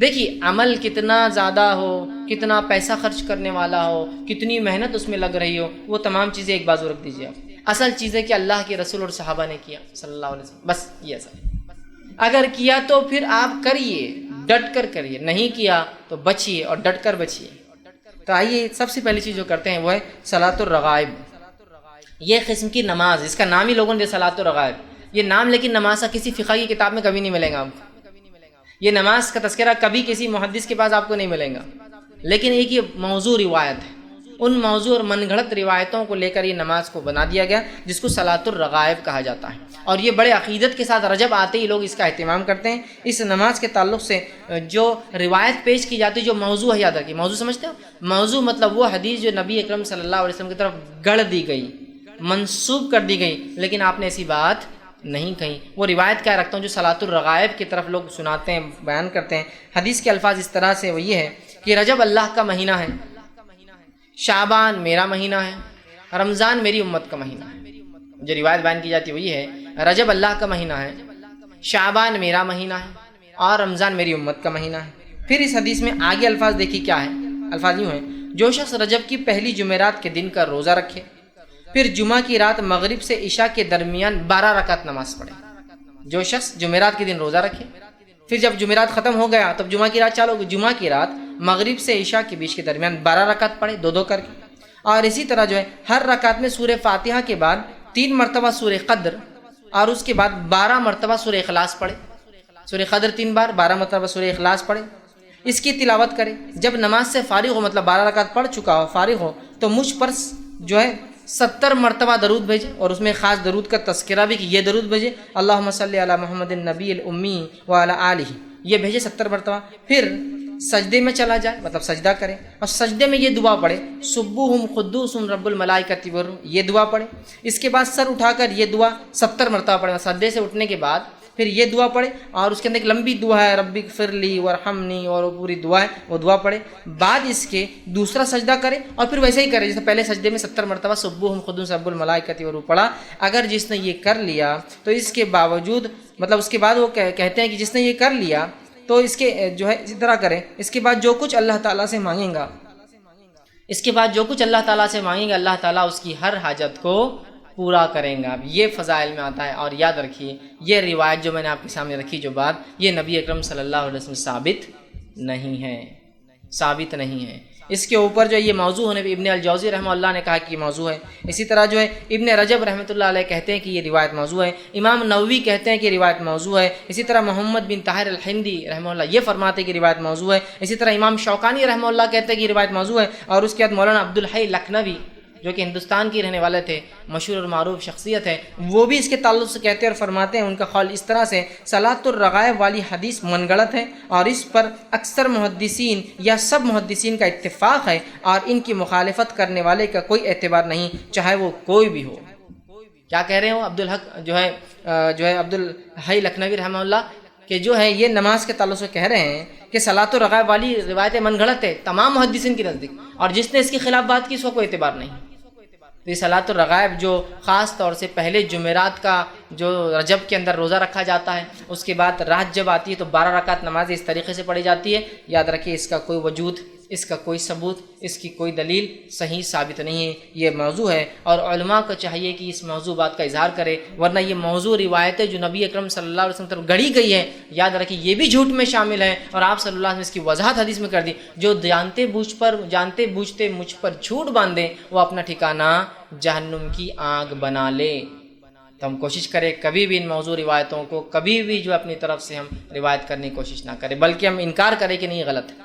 دیکھیے عمل کتنا زیادہ ہو، کتنا پیسہ خرچ کرنے والا ہو، کتنی محنت اس میں لگ رہی ہو، وہ تمام چیزیں ایک بازو رکھ دیجیے آپ۔ اصل چیز ہے کہ اللہ کے رسول اور صحابہ نے کیا صلی اللہ علیہ وسلم، بس یہ سب۔ اگر کیا تو پھر آپ کریے، ڈٹ کر کریے، نہیں کیا تو بچیے اور ڈٹ کر بچیے۔ تو آئیے سب سے پہلی چیز جو کرتے ہیں وہ ہے صلاۃ الرغائب۔ یہ قسم کی نماز، اس کا نام ہی لوگوں نے صلاۃ الرغائب، یہ نام، لیکن نماز کا کسی فقہ کی کتاب میں کبھی نہیں ملے گا آپ کو۔ یہ نماز کا تذکرہ کبھی کسی محدث کے پاس آپ کو نہیں ملے گا، لیکن ایک یہ موضوع روایت ہے، ان موضوع اور من گھڑت روایتوں کو لے کر یہ نماز کو بنا دیا گیا، جس کو صلاۃ الرغائب کہا جاتا ہے۔ اور یہ بڑے عقیدت کے ساتھ رجب آتے ہی لوگ اس کا اہتمام کرتے ہیں۔ اس نماز کے تعلق سے جو روایت پیش کی جاتی ہے، جو موضوع ہے، یاد رکھیے موضوع سمجھتے ہو؟ موضوع مطلب وہ حدیث جو نبی اکرم صلی اللہ علیہ وسلم کی طرف گڑھ دی گئی، منسوب کر دی گئی، لیکن آپ نے ایسی بات نہیں کہیں۔ وہ روایت کیا رکھتا ہوں جو صلاۃ الرغائب کی طرف لوگ سناتے ہیں، بیان کرتے ہیں۔ حدیث کے الفاظ اس طرح سے وہ یہ ہے کہ رجب اللہ کا مہینہ ہے، شعبان میرا مہینہ ہے، رمضان میری امت کا مہینہ ہے۔ جو روایت بیان کی جاتی ہے وہ یہ ہے، رجب اللہ کا مہینہ ہے، شعبان میرا مہینہ ہے، اور رمضان میری امت کا مہینہ ہے۔ پھر اس حدیث میں آگے الفاظ دیکھیے کیا ہے، الفاظ یوں ہیں، جو شخص رجب کی پہلی جمعرات کے دن کا روزہ رکھے، پھر جمعہ کی رات مغرب سے عشاء کے درمیان 12 رکعت نماز پڑھے۔ جو شخص جمعرات کے دن روزہ رکھے، پھر جب جمعرات ختم ہو گیا تب جمعہ کی رات چالو ہوگی، جمعہ کی رات مغرب سے عشاء کے بیچ کے درمیان 12 رکعت پڑھے، دو کر کے۔ اور اسی طرح جو ہے ہر رکعت میں سورہ فاتحہ کے بعد 3 مرتبہ سورہ قدر، اور اس کے بعد 12 مرتبہ سورہ اخلاص پڑھے۔ سورہ قدر 3 بار، 12 مرتبہ سورہ اخلاص پڑھے، اس کی تلاوت کرے۔ جب نماز سے فارغ ہو، مطلب 12 رکعت پڑھ چکا ہو، فارغ ہو، تو مجھ پر جو ہے 70 مرتبہ درود بھیجے، اور اس میں خاص درود کا تذکرہ بھی کہ یہ درود بھیجے، اللہم صلی علی محمد النبی الامی وعلی آلہ، یہ بھیجے 70 مرتبہ۔ پھر سجدے میں چلا جائے، مطلب سجدہ کرے، اور سجدے میں یہ دعا پڑھے، سبوہم قدوس رب الملائکۃ والروح، یہ دعا پڑھے۔ اس کے بعد سر اٹھا کر یہ دعا 70 مرتبہ پڑھے، سجدے سے اٹھنے کے بعد پھر یہ دعا پڑھے، اور اس کے اندر ایک لمبی دعا ہے، ربی اغفر لی وارحمنی، اور وہ پوری دعا ہے، وہ دعا پڑھے۔ بعد اس کے دوسرا سجدہ کرے، اور پھر ویسے ہی کرے جیسے پہلے سجدے میں 70 مرتبہ سبوہم قدوس رب الملائکۃ والروح پڑھا۔ اگر جس نے یہ کر لیا تو اس کے باوجود، مطلب اس کے بعد وہ کہتے ہیں کہ جس نے یہ کر لیا تو اس کے جو ہے اسی طرح کرے، اس کے بعد جو کچھ اللہ تعالیٰ سے مانگیں گا، اس کے بعد جو کچھ اللہ تعالیٰ سے مانگیں گا، اللہ تعالیٰ اس کی ہر حاجت کو پورا کریں گا۔ اب یہ فضائل میں آتا ہے، اور یاد رکھیے یہ روایت جو میں نے آپ کے سامنے رکھی، جو بات، یہ نبی اکرم صلی اللہ علیہ وسلم ثابت نہیں ہے، ثابت نہیں ہے۔ اس کے اوپر جو یہ موضوع ہونے پہ ابن الجوزی رحمہ اللہ نے کہا کہ یہ موضوع ہے۔ اسی طرح جو ہے ابن رجب رحمۃ اللہ علیہ کہتے ہیں کہ یہ روایت موضوع ہے، امام نووی کہتے ہیں کہ یہ روایت موضوع ہے، اسی طرح محمد بن طاہر الہندی رحمہ اللہ یہ فرماتے ہیں کہ روایت موضوع ہے، اسی طرح امام شوکانی رحمہ اللہ کہتے ہیں کہ یہ روایت موضوع ہے۔ اور اس کے بعد مولانا عبدالحی لکھنوی جو کہ ہندوستان کی رہنے والے تھے، مشہور اور معروف شخصیت ہے، وہ بھی اس کے تعلق سے کہتے ہیں اور فرماتے ہیں، ان کا قول اس طرح سے، صلاۃ الرغائب والی حدیث من گڑت ہے، اور اس پر اکثر محدثین یا سب محدثین کا اتفاق ہے، اور ان کی مخالفت کرنے والے کا کوئی اعتبار نہیں، چاہے وہ کوئی بھی ہو۔ کیا کہہ رہے ہو عبدالحق جو ہے عبدالحی لکھنوی رحمہ اللہ، کہ جو ہے یہ نماز کے تعلق سے کہہ رہے ہیں کہ صلاۃ الرغائب والی روایتیں من گھڑت ہے تمام محدثین کی نزدیک، اور جس نے اس کے خلاف بات کی اس کو کوئی اعتبار نہیں۔ تو یہ صلاۃ الرغائب جو خاص طور سے پہلے جمعرات کا جو رجب کے اندر روزہ رکھا جاتا ہے، اس کے بعد رات جب آتی ہے تو 12 رکعت نماز اس طریقے سے پڑھی جاتی ہے، یاد رکھیے اس کا کوئی وجود، اس کا کوئی ثبوت، اس کی کوئی دلیل صحیح ثابت نہیں ہے، یہ موضوع ہے، اور علماء کو چاہیے کہ اس موضوع بات کا اظہار کرے، ورنہ یہ موضوع روایتیں جو نبی اکرم صلی اللہ علیہ وسلم طرف گڑھی گئی ہے، یاد رکھیے یہ بھی جھوٹ میں شامل ہے، اور آپ صلی اللہ علیہ وسلم اس کی وضاحت حدیث میں کر دی، جو جانتے بوجھتے مجھ پر جھوٹ باندھے وہ اپنا ٹھکانہ جہنم کی آگ بنا لے۔ تو ہم کوشش کریں کبھی بھی ان موضوع روایتوں کو کبھی بھی جو اپنی طرف سے ہم روایت کرنے کی کوشش نہ کریں، بلکہ ہم انکار کریں کہ نہیں غلط ہے۔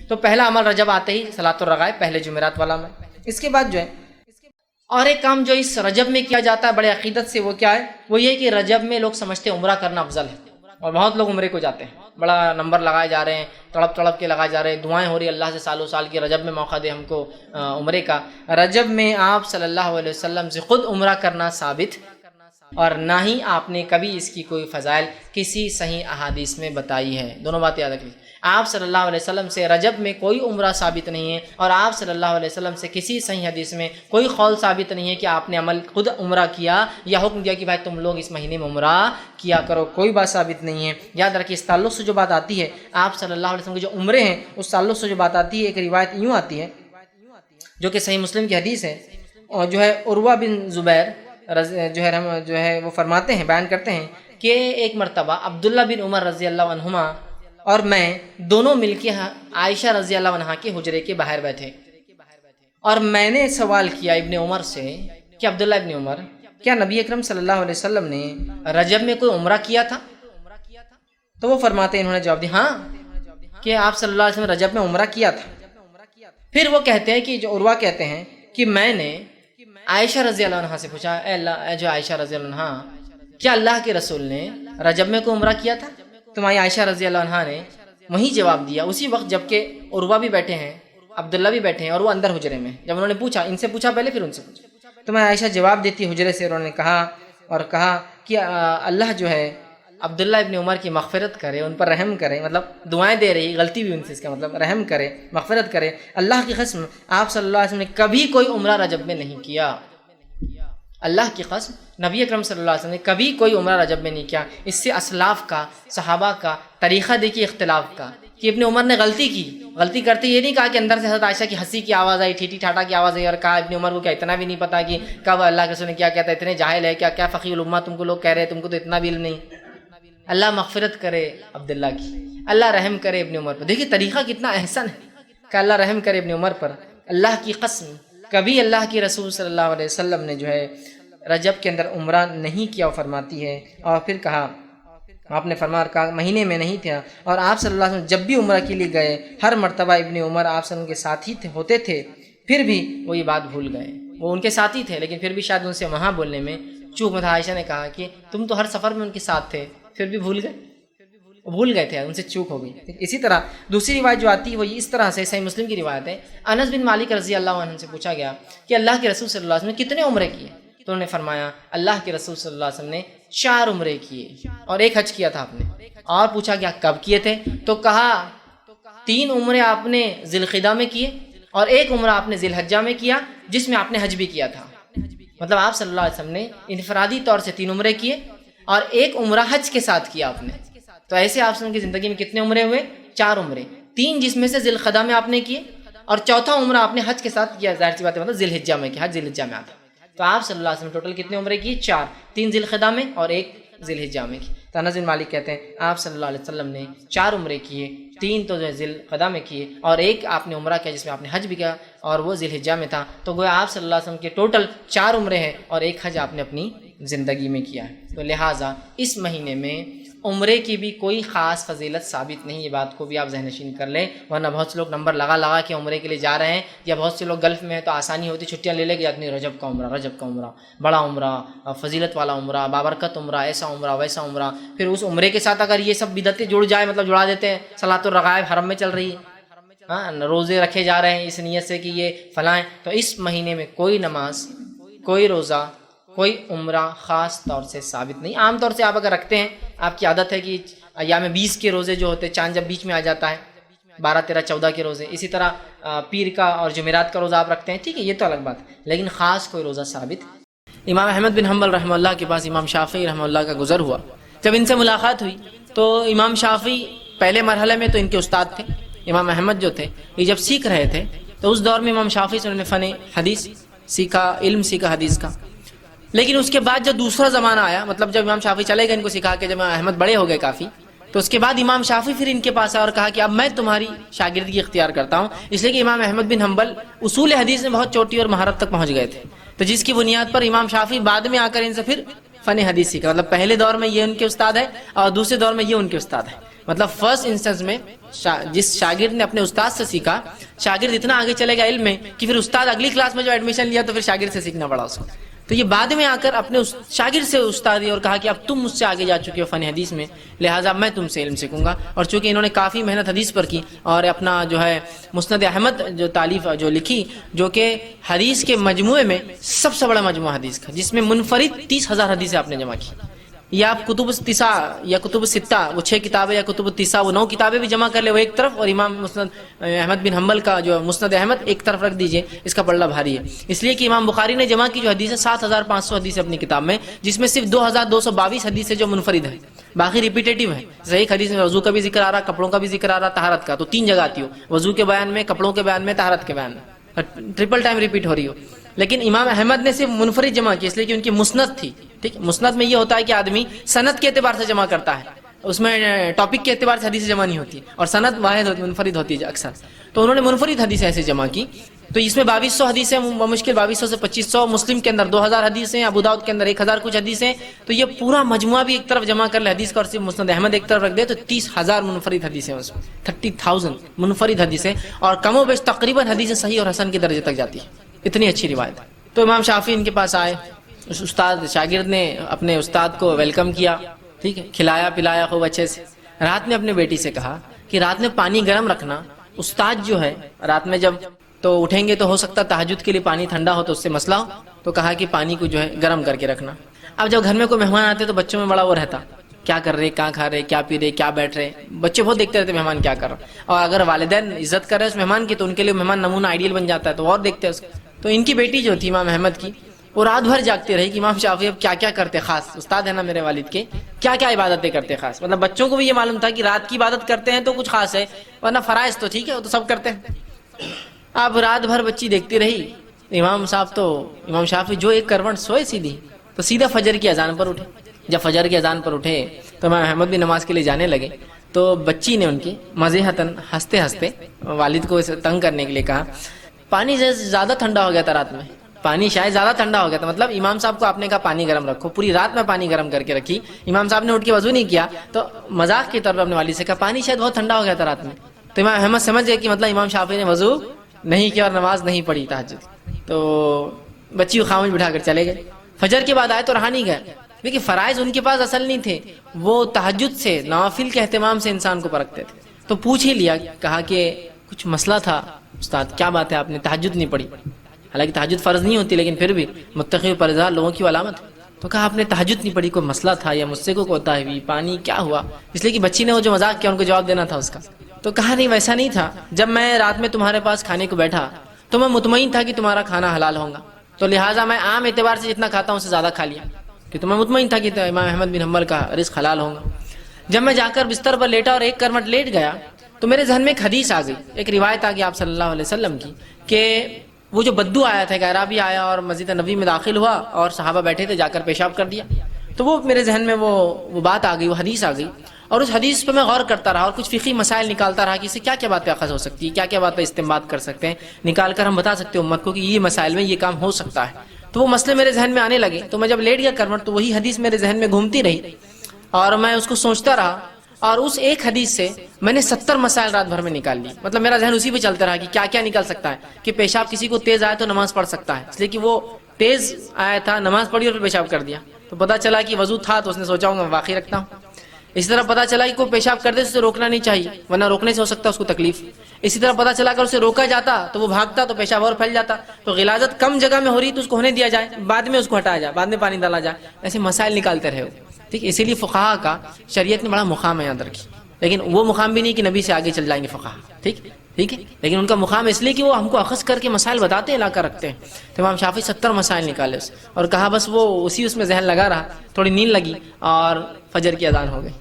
تو پہلا عمل رجب آتے ہی صلاۃ الرغائب، پہلے جمعرات والا عمل۔ اس کے بعد جو ہے اور ایک کام جو اس رجب میں کیا جاتا ہے بڑے عقیدت سے، وہ کیا ہے؟ وہ یہ کہ رجب میں لوگ سمجھتے ہیں عمرہ کرنا افضل ہے، اور بہت لوگ عمرے کو جاتے ہیں، بڑا نمبر لگائے جا رہے ہیں، تڑپ کے لگائے جا رہے ہیں، دعائیں ہو رہی ہیں اللہ سے سالوں سال کی رجب میں موقع دے ہم کو عمرے کا۔ رجب میں آپ صلی اللہ علیہ وسلم سے خود عمرہ کرنا ثابت، اور نہ ہی آپ نے کبھی اس کی کوئی فضائل کسی صحیح احادیث میں بتائی ہے۔ دونوں باتیں یاد رکھیں۔ آپ صلی اللہ علیہ وسلم سے رجب میں کوئی عمرہ ثابت نہیں ہے، اور آپ صلی اللہ علیہ وسلم سے کسی صحیح حدیث میں کوئی قول ثابت نہیں ہے کہ آپ نے عمل خود عمرہ کیا یا حکم دیا کہ بھائی تم لوگ اس مہینے میں عمرہ کیا کرو، کوئی بات ثابت نہیں ہے۔ یاد رکھیے اس تعلق سے جو بات آتی ہے، آپ صلی اللہ علیہ وسلم کے جو عمرے ہیں اس تعلق سے جو بات آتی ہے، ایک روایت یوں آتی ہے جو کہ صحیح مسلم کی حدیث ہے، اور جو ہے عروہ بن زبیر جو ہے وہ فرماتے ہیں، بیان کرتے ہیں کہ ایک مرتبہ عبداللہ بن عمر رضی اللہ عنہما اور میں دونوں مل کے عائشہ رضی اللہ عنہا کے حجرے کے باہر بیٹھے، اور میں نے سوال کیا ابن عمر سے کہ عبداللہ ابن عمر، کیا نبی اکرم صلی اللہ علیہ وسلم نے رجب میں کوئی عمرہ کیا تھا؟ تو وہ فرماتے ہیں، انہوں نے جواب دیا ہاں کہ آپ صلی اللہ علیہ وسلم رجب میں عمرہ کیا تھا۔ پھر وہ کہتے ہیں کہ جو عروہ کہتے ہیں کہ میں نے عائشہ رضی اللہ عنہا سے پوچھا، اے جو عائشہ رضی اللہ عنہا، کیا اللہ کے رسول نے رجب میں کوئی عمرہ کیا تھا؟ تمہاری عائشہ رضی اللہ عنہا نے وہی جواب دیا اسی وقت، جبکہ عروہ بھی بیٹھے ہیں، عبداللہ بھی بیٹھے ہیں، اور وہ اندر حجرے میں۔ جب انہوں نے پوچھا، ان سے پوچھا پہلے پھر ان سے پوچھا، تو میں عائشہ جواب دیتی حجرے سے، انہوں نے کہا کہ اللہ جو ہے عبداللہ ابن عمر کی مغفرت کرے، ان پر رحم کرے، مطلب دعائیں دے رہی، غلطی بھی ان سے، اس کا مطلب رحم کرے، مغفرت کرے۔ اللہ کی قسم آپ صلی اللہ علیہ وسلم نے کبھی کوئی عمرہ رجب میں نہیں کیا، اللہ کی قسم نبی اکرم صلی اللہ علیہ وسلم نے کبھی کوئی عمرہ رجب میں نہیں کیا۔ اس سے اسلاف کا، صحابہ کا طریقہ دیکھیے اختلاف کا، کہ ابن عمر نے غلطی کرتے یہ نہیں کہا کہ اندر سے حضرت عائشہ کی ہنسی کی آواز آئی، ٹھیٹھی ٹھاٹا کی آواز آئی، اور کہا ابن عمر کو کیا اتنا بھی نہیں پتا کہ کب اللہ کے رسول نے کیا کہتا ہے، اتنے جاہل ہے کیا فقیہ الامہ تم کو لوگ کہہ رہے ہیں، تم کو تو اتنا بھی علم نہیں۔ اللہ مغفرت کرے عبداللہ کی، اللہ رحم کرے ابن عمر پر۔ دیکھیے طریقہ کتنا احسن ہے کہ اللہ رحم کرے ابن عمر پر۔ اللہ کی قسم کبھی اللہ کی رسول صلی اللہ علیہ وسلم نے جو ہے رجب کے اندر عمرہ نہیں کیا، فرماتی ہے۔ اور پھر کہا، آپ نے فرمایا مہینے میں نہیں تھا، اور آپ صلی اللہ علیہ وسلم جب بھی عمرہ کے لیے گئے ہر مرتبہ ابن عمر آپ صلی اللہ علیہ وسلم کے ساتھ ہی ہوتے تھے، پھر بھی وہ یہ بات بھول گئے۔ وہ ان کے ساتھ ہی تھے لیکن پھر بھی شاید ان سے وہاں بولنے میں چوک میں تھا۔ عائشہ نے کہا کہ تم تو ہر سفر میں ان کے ساتھ تھے، پھر بھی بھول گئے تھے، ان سے چوک ہو گئی۔ اسی طرح دوسری روایت جو آتی ہے وہ اس طرح سے صحیح مسلم کی روایت ہے، انس بن مالک رضی اللہ عنہ سے پوچھا گیا کہ اللہ کے رسول صلی اللہ علیہ وسلم نے کتنے عمرے کیے؟ تو انہوں نے فرمایا اللہ کے رسول صلی اللہ علیہ وسلم نے 4 عمرے کیے اور 1 حج کیا تھا آپ نے۔ اور پوچھا گیا کب کیے تھے؟ تو کہا 3 عمرے آپ نے ذی القعدہ میں کیے اور 1 عمرہ آپ نے ذی الحجہ میں کیا، جس میں آپ نے حج بھی کیا تھا۔ مطلب آپ صلی اللہ علیہ وسلم نے انفرادی طور سے 3 عمرے کیے اور 1 عمرہ حج کے ساتھ کیا آپ نے۔ تو ایسے آپ کی زندگی میں کتنے عمرے ہوئے؟ 4 عمرے، 3 جس میں سے ذی القعدہ میں آپ نے کیے، اور 4تھا عمرہ آپ نے حج کے ساتھ کیا۔ ظاہر سی بات ہے مطلب ذی الحجہ میں کیا، حج ذی الحجہ میں آتا۔ تو آپ صلی اللہ علیہ وسلم ٹوٹل کتنے عمرے کیے؟ 4، 3 ذی القعدہ میں اور 1 ذی الحجہ میں کی۔ تو انس بن مالک کہتے ہیں آپ صلی اللہ علیہ وسلم نے 4 عمرے کیے، 3 تو جو ہے ذی القعدہ میں کیے اور 1 آپ نے عمرہ کیا جس میں آپ نے حج بھی کیا اور وہ ذی الحجہ میں تھا۔ تو گویا آپ صلی اللہ علیہ وسلم کے ٹوٹل 4 عمرے ہیں اور 1 حج آپ نے اپنی زندگی میں کیا ہے۔ تو لہٰذا اس مہینے میں عمرے کی بھی کوئی خاص فضیلت ثابت نہیں، یہ بات کو بھی آپ ذہن نشین کر لیں، ورنہ بہت سے لوگ نمبر لگا کے عمرے کے لیے جا رہے ہیں، یا بہت سے لوگ گلف میں ہیں تو آسانی ہوتی چھٹیاں لے لے کے جاتے ہیں، رجب کا عمرہ بڑا عمرہ، فضیلت والا عمرہ، بابرکت عمرہ، ایسا عمرہ ویسا عمرہ۔ پھر اس عمرے کے ساتھ اگر یہ سب بدعتیں جڑ جائے، مطلب جڑا دیتے ہیں، صلاۃ الرغائب حرم میں چل رہی ہے، ہاں روزے رکھے جا رہے ہیں اس نیت سے کہ یہ فلاں، تو اس مہینے میں کوئی نماز، کوئی روزہ، کوئی عمرہ خاص طور سے ثابت نہیں۔ عام طور سے آپ اگر رکھتے ہیں، آپ کی عادت ہے کہ ایام 20 کے روزے جو ہوتے ہیں، چاند جب بیچ میں آ جاتا ہے، 12، 13، 14 کے روزے، اسی طرح پیر کا اور جمعرات کا روزہ آپ رکھتے ہیں، ٹھیک ہے یہ تو الگ بات ہے، لیکن خاص کوئی روزہ ثابت۔ امام احمد بن حنبل رحمہ اللہ کے پاس امام شافعی رحمہ اللہ کا گزر ہوا، جب ان سے ملاقات ہوئی تو امام شافعی پہلے مرحلے میں تو ان کے استاد تھے، امام احمد جو تھے یہ جب سیکھ رہے تھے تو اس دور میں امام شافعی سے انہوں نے فن حدیث سیکھا، علم سیکھا حدیث کا۔ لیکن اس کے بعد جب دوسرا زمانہ آیا، مطلب جب امام شافعی چلے گئے ان کو سکھا کے، جب احمد بڑے ہو گئے کافی، تو اس کے بعد امام شافعی پھر ان کے پاس آیا اور کہا کہ اب میں تمہاری شاگردگی اختیار کرتا ہوں، اس لیے کہ امام احمد بن حنبل اصول حدیث میں بہت چوٹی اور مہارت تک پہنچ گئے تھے، تو جس کی بنیاد پر امام شافعی بعد میں آ کر ان سے پھر فن حدیث سیکھا۔ مطلب پہلے دور میں یہ ان کے استاد ہے اور دوسرے دور میں یہ ان کے استاد ہے۔ مطلب فرسٹ انسٹنس میں جس شاگرد نے اپنے استاد سے سیکھا، شاگرد اتنا آگے چلے گا علم میں کہ پھر استاد اگلی کلاس میں جو ایڈمیشن لیا تو پھر شاگرد سے سیکھنا پڑا اس کو۔ تو یہ بعد میں آ کر اپنے شاگرد سے استادی اور کہا کہ اب تم مجھ سے آگے جا چکے ہو فن حدیث میں، لہٰذا میں تم سے علم سیکھوں گا۔ اور چونکہ انہوں نے کافی محنت حدیث پر کی اور اپنا جو ہے مسند احمد جو تالیف جو لکھی، جو کہ حدیث کے مجموعے میں سب سے بڑا مجموعہ حدیث کا، جس میں منفرد 30,000 حدیثیں آپ نے جمع کی، یہ آپ کتب التسع یا کتب الستہ وہ 6 کتابیں یا کتب التسع وہ 9 کتابیں بھی جمع کر لے وہ ایک طرف، اور امام مسند احمد بن حنبل کا جو مسند احمد ایک طرف رکھ دیجئے، اس کا پلڑا بھاری ہے، اس لیے کہ امام بخاری نے جمع کی جو حدیث ہے 7500 حدیث اپنی کتاب میں، جس میں صرف 2222 حدیث ہے جو منفرد ہے، باقی ریپیٹیٹیو ہے۔ صحیح حدیث میں وضو کا بھی ذکر آ رہا، کپڑوں کا بھی ذکر آ رہا، طہارت کا، تو 3 جگہ آتی ہو، وضو کے بیان میں، کپڑوں کے بیان میں، طہارت کے بیان میں، ٹرپل ٹائم ریپیٹ ہو رہی ہو۔ لیکن امام احمد نے صرف منفرد جمع کی، اس لیے کہ ان کی مسند تھی، ٹھیک۔ مسند میں یہ ہوتا ہے کہ آدمی سند کے اعتبار سے جمع کرتا ہے، اس میں ٹاپک کے اعتبار سے حدیث جمع نہیں ہوتی، اور سند واحد ہوتی، منفرد ہوتی ہے اکثر، تو انہوں نے منفرد حدیث ایسے جمع کی۔ تو اس میں 2200 حدیثیں، مشکل 2200 سے 2500، مسلم کے اندر 2000 حدیثیں، ابو داؤد کے اندر 1000 کچھ حدیثیں، تو یہ پورا مجموعہ بھی ایک طرف جمع کر لے حدیث کا، اور صرف مسند احمد ایک طرف رکھ دے تو 30,000 منفرد حدیثیں، اس میں 30,000 منفرد حدیثیں، اور کم و بیش تقریباً حدیثیں صحیح اور حسن کے درجے تک جاتی ہے، اتنی اچھی روایت ہے۔ تو امام شافعی ان کے پاس آئے، اس استاد شاگرد نے اپنے استاد کو ویلکم کیا، ٹھیک ہے، کھلایا پلایا خوب اچھے سے۔ رات میں اپنے بیٹی سے کہا کہ رات میں پانی گرم رکھنا، استاد جو ہے رات میں جب تو اٹھیں گے تو ہو سکتا تہجد کے لیے پانی ٹھنڈا ہو تو اس سے مسئلہ ہو، تو کہا کہ پانی کو جو ہے گرم کر کے رکھنا۔ اب جب گھر میں کوئی مہمان آتے تو بچوں میں بڑا وہ رہتا، کیا کر رہے، کہاں کھا رہے، کیا پی رہے، کیا بیٹھ رہے، بچے بہت دیکھتے رہتے مہمان کیا کر رہا، اور اگر والدین عزت کر رہے اس مہمان کی تو ان کے لیے مہمان نمونہ آئیڈیل بن جاتا ہے، تو اور دیکھتے ہیں اس کو۔ تو ان کی بیٹی جو تھی امام احمد کی، وہ رات بھر جاگتی رہی کہ امام شافعی اب کیا کیا کرتے، خاص استاد ہے نا میرے والد کے، کیا کیا عبادتیں کرتے خاص، مطلب بچوں کو بھی یہ معلوم تھا کہ رات کی عبادت کرتے ہیں تو کچھ خاص ہے، ورنہ فرائض تو ٹھیک ہے وہ تو سب کرتے ہیں۔ اب رات بھر بچی دیکھتی رہی، امام شافعی جو ایک کروٹ سوئے سیدھی، تو سیدھا فجر کی اذان پر اٹھے۔ جب فجر کی اذان پر اٹھے تو امام احمد بھی نماز کے لیے جانے لگے، تو بچی نے ان کی مزیحتاً ہنستے ہنستے والد کو اسے تنگ کرنے کے لیے کہا، پانی زیادہ ٹھنڈا ہو گیا تھا رات میں، پانی شاید زیادہ ٹھنڈا ہو گیا تھا، مطلب امام صاحب کو آپ نے کہا پانی گرم رکھو، پوری رات میں پانی گرم کر کے رکھی، امام صاحب نے اٹھ کے وضو نہیں کیا، تو مذاق کی طور پر اپنے والد سے کہا پانی شاید بہت ٹھنڈا ہو گیا تھا رات میں، تو امام احمد سمجھ گئے کہ مطلب امام شافعی نے وضو نہیں کیا اور نماز نہیں پڑھی تہجد، تو بچی کو خاموش بٹھا کر چلے گئے۔ فجر کے بعد آئے تو رہا نہیں گیا، کیونکہ فرائض ان کے پاس اصل نہیں تھے، وہ تہجد سے، نوافل کے اہتمام سے انسان کو پرکھتے تھے، تو پوچھ ہی لیا، کہا کہ کچھ مسئلہ تھا استاد، کیا بات ہے آپ نے تہجد نہیں پڑھی؟ حالانکہ تہجد فرض نہیں ہوتی لیکن پھر بھی متقی پرہیزگار لوگوں کی علامت ہے، تو کہا آپ نے تہجد نہیں پڑھی، کوئی مسئلہ تھا یا مجھ سے کوئی کوتاہی ہوئی، پانی کیا ہوا؟ اس لیے کہ بچی نے وہ جو مذاق کیا ان کو جواب دینا تھا اس کا، تو کہا نہیں ویسا نہیں تھا، جب میں رات میں تمہارے پاس کھانے کو بیٹھا تو میں مطمئن تھا کہ تمہارا کھانا حلال ہوگا، تو لہٰذا میں عام اعتبار سے جتنا کھاتا ہوں اس سے زیادہ کھا لیا، کہ تو میں مطمئن تھا کہ امام احمد بن حنبل کا رزق حلال ہوگا۔ جب میں جا کر بستر پر لیٹا اور ایک کروٹ لیٹ گیا تو میرے ذہن میں ایک حدیث آ گئی، ایک روایت آ گئی آپ صلی اللہ علیہ وسلم کی، کہ وہ جو بدو آیا تھا، ایک اعرابی آیا اور مسجد نبی میں داخل ہوا اور صحابہ بیٹھے تھے، جا کر پیشاب کر دیا، تو وہ میرے ذہن میں وہ بات آ گئی، وہ حدیث آ گئی، اور اس حدیث پہ میں غور کرتا رہا اور کچھ فقہی مسائل نکالتا رہا کہ اس سے کیا کیا باتیں اخذ ہو سکتی ہے، کیا کیا باتیں استنباط کر سکتے ہیں، نکال کر ہم بتا سکتے ہیں امت کو کہ یہ مسائل میں یہ کام ہو سکتا ہے، تو وہ مسئلے میرے ذہن میں آنے لگے، تو میں جب لیٹ گیا کروٹ تو وہی حدیث میرے ذہن میں گھومتی رہی اور میں اس کو سوچتا رہا، اور اس ایک حدیث سے میں نے 70 مسائل رات بھر میں نکال لی، مطلب میرا ذہن اسی پہ چلتا رہا کہ کیا کیا نکل سکتا ہے، کہ پیشاب کسی کو تیز آئے تو نماز پڑھ سکتا ہے، اس لیے کہ وہ تیز آیا تھا، نماز پڑھی اور پھر پیشاب کر دیا، تو پتہ چلا کہ وضو تھا تو اس نے سوچا ہوں میں واقعی رکھتا ہوں۔ اسی طرح پتہ چلا کہ کوئی پیشاب کر دے تو اسے روکنا نہیں چاہیے ورنہ روکنے سے ہو سکتا ہے اس کو تکلیف۔ اسی طرح پتہ چلا اگر اسے روکا جاتا تو وہ بھاگتا تو پیشاب اور پھیل جاتا، تو غلاظت کم جگہ میں ہو رہی تو اس کو ہونے دیا جائے، بعد میں اس کو ہٹایا جائے، بعد میں پانی ڈالا جائے، ایسے مسائل نکالتے رہے ہو، ٹھیک۔ اسی لیے فقہا کا شریعت نے بڑا مقام ہے یاد رکھی، لیکن وہ مقام بھی نہیں کہ نبی سے آگے چل جائیں گے فقہا، ٹھیک ہے، لیکن ان کا مقام اس لیے کہ وہ ہم کو اخذ کر کے مسائل بتاتے ہیں، لا کر رکھتے ہیں۔ تو امام شافعی 70 مسائل نکالے اور کہا بس وہ اس میں ذہن لگا رہا، تھوڑی نیند لگی اور فجر کی اذان ہو گئی۔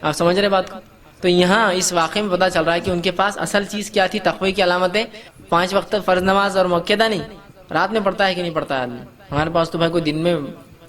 آپ سمجھ رہے بات کو؟ تو یہاں اس واقعے میں پتہ چل رہا ہے کہ ان کے پاس اصل چیز کیا تھی، تقوی کی علامتیں، 5 وقت فرض نماز اور مؤکدہ نہیں، رات میں پڑھتا ہے کہ نہیں پڑھتا ہے آدمی، ہمارے پاس تو بھائی کوئی دن میں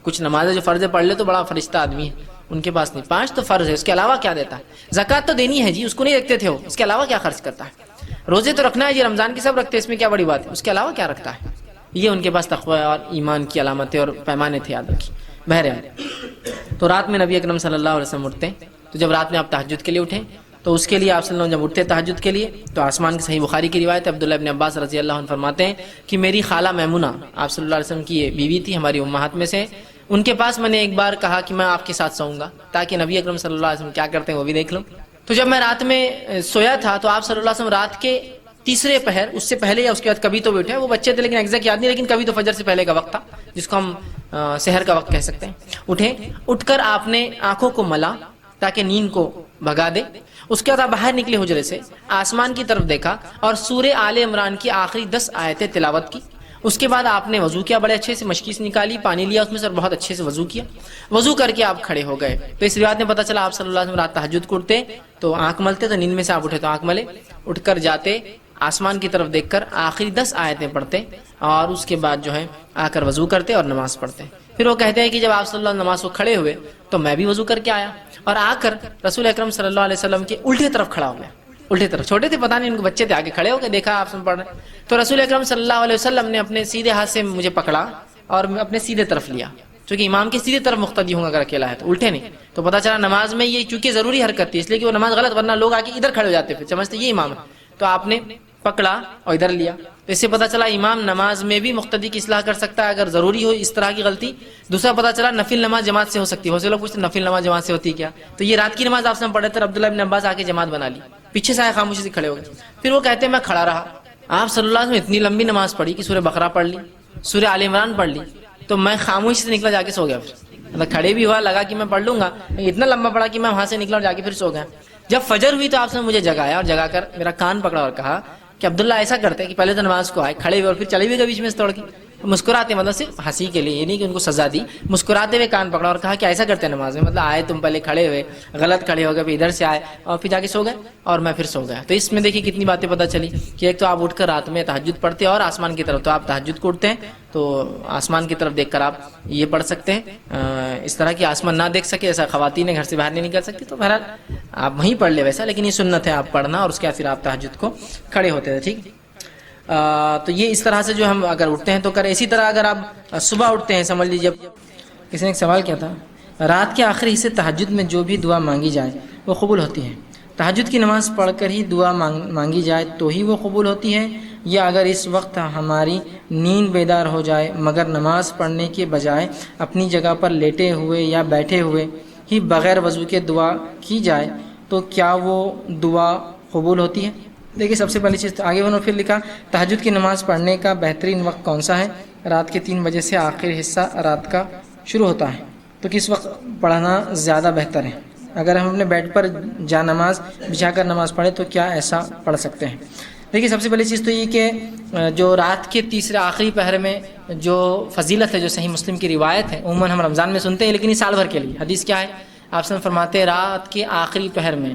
کچھ نمازیں جو فرض پڑھ لے تو بڑا فرشتہ آدمی ہے، ان کے پاس نہیں، 5 تو فرض ہے، اس کے علاوہ کیا دیتا ہے؟ زکوٰۃ تو دینی ہے جی، اس کو نہیں رکھتے تھے وہ، اس کے علاوہ کیا خرچ کرتا ہے؟ روزے تو رکھنا ہے جی، رمضان کی سب رکھتے ہیں، اس میں کیا بڑی بات ہے، اس کے علاوہ کیا رکھتا ہے؟ یہ ان کے پاس تقوی اور ایمان کی علامتیں اور پیمانے تھے یاد رکھی۔ بہرحال تو رات میں نبی اکرم صلی اللہ علیہ وسلم اٹھتے، تو جب رات میں آپ تہجد کے لیے اٹھیں تو اس کے لیے آپ صلی اللہ علیہ وسلم جب اٹھتے تہجد کے لیے تو آسمان کی صحیح بخاری کی روایت ہے، عبداللہ ابن عباس رضی اللہ عنہ فرماتے ہیں کہ میری خالہ میمونہ آپ صلی اللہ علیہ وسلم کی یہ بیوی تھی، ہماری امہات میں سے، ان کے پاس میں نے ایک بار کہا کہ میں آپ کے ساتھ سوؤں گا تاکہ نبی اکرم صلی اللہ علیہ وسلم کیا کرتے ہیں وہ بھی دیکھ لوں۔ تو جب میں رات میں سویا تھا تو آپ صلی اللہ علیہ وسلم رات کے تیسرے پہر، اس سے پہلے یا اس کے بعد کبھی تو بھی اٹھے، وہ بچے تھے لیکن ایگزیکٹ یاد نہیں، لیکن کبھی تو فجر سے پہلے کا وقت تھا جس کو ہم سحر کا وقت کہہ سکتے ہیں. اٹھے, اٹھ کر آپ نے آنکھوں کو ملا تاکہ نیند کو بھگا دے. اس کے بعد آپ باہر نکلے حجرے سے, آسمان کی طرف دیکھا اور سورہ آل عمران کی آخری 10 آیتیں تلاوت کی. اس کے بعد آپ نے وضو کیا, بڑے اچھے سے مشکی سے نکالی, پانی لیا اس میں سے اور بہت اچھے سے وضو کیا. وضو کر کے آپ کھڑے ہو گئے. تو اس روایت میں پتہ چلا آپ صلی اللہ علیہ وسلم رات تہجد کو اٹھتے تو آنکھ ملتے, تو نیند میں سے آپ اٹھے تو آنکھ ملے, اٹھ کر جاتے آسمان کی طرف دیکھ کر آخری 10 آیتیں پڑھتے اور اس کے بعد جو ہے آ کر وضو کرتے اور نماز پڑھتے. پھر وہ کہتے ہیں کہ جب آپ صلی اللہ علیہ وسلم نماز کو کھڑے ہوئے تو میں بھی وضو کر کے آیا اور آ کر رسول اکرم صلی اللہ علیہ وسلم کے الٹے طرف کھڑا ہو گیا. الٹے طرف, چھوٹے تھے پتہ نہیں ان کو بچے تھے, آگے کھڑے ہو کے دیکھا آپ پڑھ رہے, تو رسول اکرم صلی اللہ علیہ وسلم نے اپنے سیدھے ہاتھ سے مجھے پکڑا اور اپنے سیدھے طرف لیا, چونکہ امام کے سیدھے طرف مقتدی ہوں اگر اکیلا ہے تو, الٹے نہیں. تو پتہ چلا نماز میں یہ چونکہ ضروری حرکت تھی اس لیے کہ وہ نماز غلط, ورنہ لوگ آ کے ادھر کھڑے ہو جاتے پھر سمجھتے یہ امام ہے. تو آپ نے پکڑا اور ادھر لیا. تو اس سے پتہ چلا امام نماز میں بھی مقتدی کی اصلاح کر سکتا ہے اگر ضروری ہو اس طرح کی غلطی. دوسرا پتہ چلا نفل نماز جماعت سے ہو سکتی ہے. بہت سے لوگ پوچھتے ہیں نفل نماز جماعت سے ہوتی ہے کیا, تو یہ رات کی نماز آپ سے پڑھے تھے, عبداللہ ابن عباس آ کے جماعت بنا لی, پیچھے سے آئے خاموشی سے کھڑے ہو گئے. پھر وہ کہتے ہیں میں کھڑا رہا. آپ صلی اللہ علیہ وسلم اتنی لمبی نماز پڑھی کہ سورہ بقرہ پڑھ لی, سورہ آل عمران پڑھ لی, تو میں خاموشی سے نکلا جا کے سو گیا. پھر کھڑے بھی ہوا, لگا کہ میں پڑھ لوں گا, اتنا لمبا پڑھا کہ میں وہاں سے نکلا اور جا کے پھر سو گیا. جب فجر ہوئی تو آپ نے مجھے جگایا اور جگا کر میرا کان پکڑا اور کہا کہ عبداللہ ایسا کرتے کہ پہلے تو نماز کو آئے, کھڑے ہوئے اور پھر چلے ہوئے بیچ میں سے توڑ کے, مسکراتے, مطلب صرف ہنسی کے لیے, یہ نہیں کہ ان کو سزا دی, مسکراتے ہوئے کان پکڑا اور کہا کہ ایسا کرتے ہیں نماز میں, مطلب آئے تم پہلے کھڑے ہوئے, غلط کھڑے ہو گئے, پھر ادھر سے آئے اور پھر جا کے سو گئے اور میں پھر سو گیا. تو اس میں دیکھیے کتنی باتیں پتہ چلی کہ ایک تو آپ اٹھ کر رات میں تہجد پڑھتے اور آسمان کی طرف, تو آپ تہجد کو اٹھتے ہیں تو آسمان کی طرف دیکھ کر آپ یہ پڑھ سکتے ہیں. اس طرح کی آسمان نہ دیکھ سکے, ایسا خواتین گھر سے باہر نہیں نکل سکتی, تو بہرحال آپ وہیں پڑھ لے ویسا, لیکن یہ سنت ہے آپ پڑھنا, اور اس کے بعد پھر آپ تہجد کو کھڑے ہوتے تھے. ٹھیک, تو یہ اس طرح سے جو ہم اگر اٹھتے ہیں تو کریں. اسی طرح اگر آپ صبح اٹھتے ہیں, سمجھ لیجیے کسی نے ایک سوال کیا تھا, رات کے آخری حصے تہجد میں جو بھی دعا مانگی جائے وہ قبول ہوتی ہے. تہجد کی نماز پڑھ کر ہی دعا مانگی جائے تو ہی وہ قبول ہوتی ہے, یا اگر اس وقت ہماری نیند بیدار ہو جائے مگر نماز پڑھنے کے بجائے اپنی جگہ پر لیٹے ہوئے یا بیٹھے ہوئے ہی بغیر وضو کے دعا کی جائے تو کیا وہ دعا قبول ہوتی ہے؟ دیکھیے سب سے پہلی چیز آگے انہوں نے پھر لکھا, تہجد کی نماز پڑھنے کا بہترین وقت کون سا ہے؟ رات کے 3 بجے سے آخر حصہ رات کا شروع ہوتا ہے, تو کس وقت پڑھنا زیادہ بہتر ہے؟ اگر ہم اپنے بیڈ پر جا نماز بچھا کر نماز پڑھیں تو کیا ایسا پڑھ سکتے ہیں؟ دیکھیے سب سے پہلی چیز تو یہ کہ جو رات کے تیسرے آخری پہر میں جو فضیلت ہے, جو صحیح مسلم کی روایت ہے, عموماً ہم رمضان میں سنتے ہیں لیکن یہ سال بھر کے لیے. حدیث کیا ہے؟ آپ سے فرماتے ہیں رات کے آخری پہر میں,